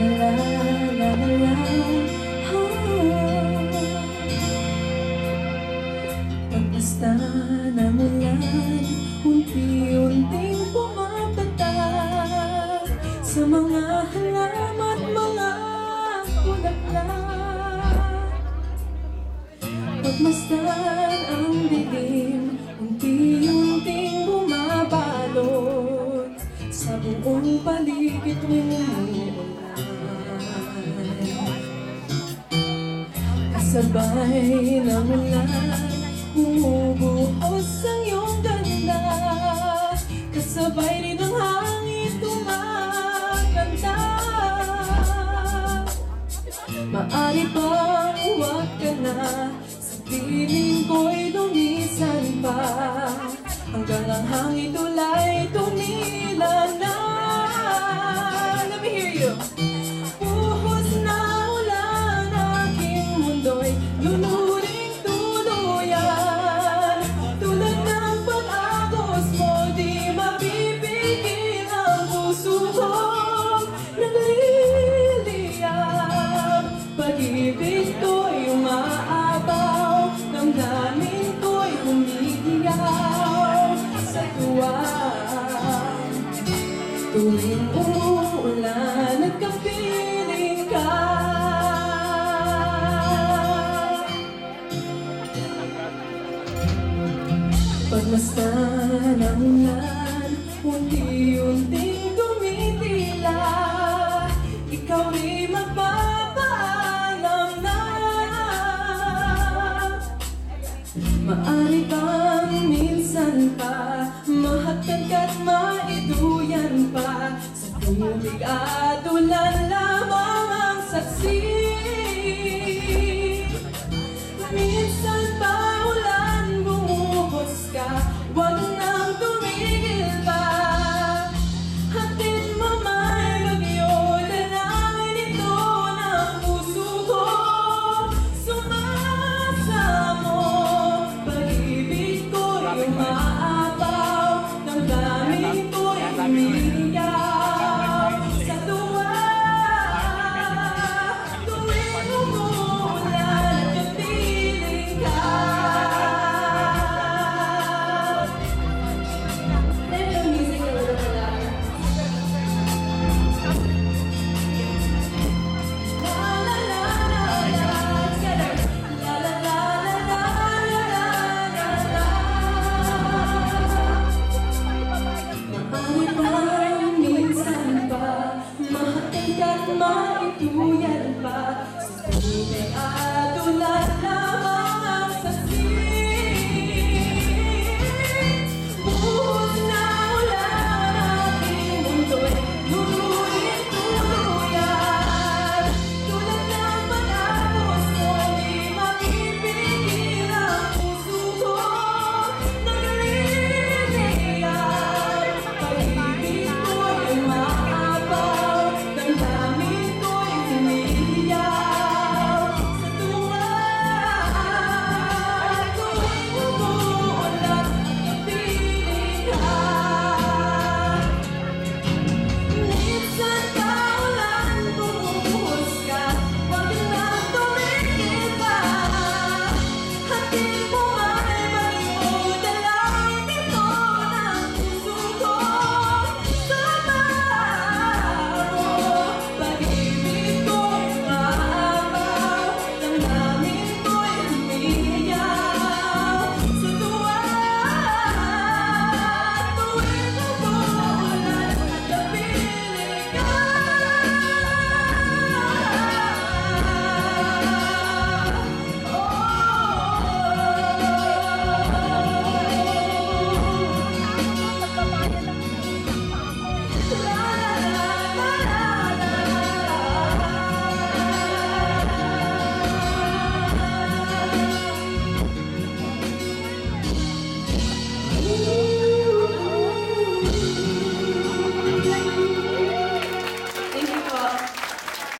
la la la la. Pagkasta ng ulan, unti-unting pumapatak sa mga halaman, mga bulaklak. Pagmasdan ang dilim, unti-unting bumabalot sa buong paligid umuulan. Kasabay ng ulan, bumubuhos ang iyong ganda. Kasabay rin ang hangin tumakanta. Maari bang huwag ka na, sa piling ko'y lumisan pa, hanggang ang hangin tulay tumila na. Let me hear you. Buhos na ulan, aking mundo'y luluring tuluyan. Tulad ng pag-agos mo, di mapipigil ang puso kong nagliliyab. Pag-ibig ko'y umaabaw, damdamin ko'y umiiyaw sa tuwa. Tuwing umuulan at kapiling ka, pagmasdan ng ulan, unti-unting tumitila. Ikaw rin magpapaalam na. Maari bang minsan pa mahatag ka't maiduyan pa, sa tubig at ulan lamang ang saksi. Minsan pa ulan, bumuhos ka, wag nang tumigil pa. Hatid mo may bagyo, dalangin ito ng puso ko. Sumasamo, pag-ibig ko'y umaapaw, damdamin ko'y umiiyaw sa tuwa. Tuwing umuulan at kapiling ka. Let the music a little bit louder. La la la la la, together. La la la la la la la la. Maari bang minsan pa mahatid ka't maituyan pa, sa tubig at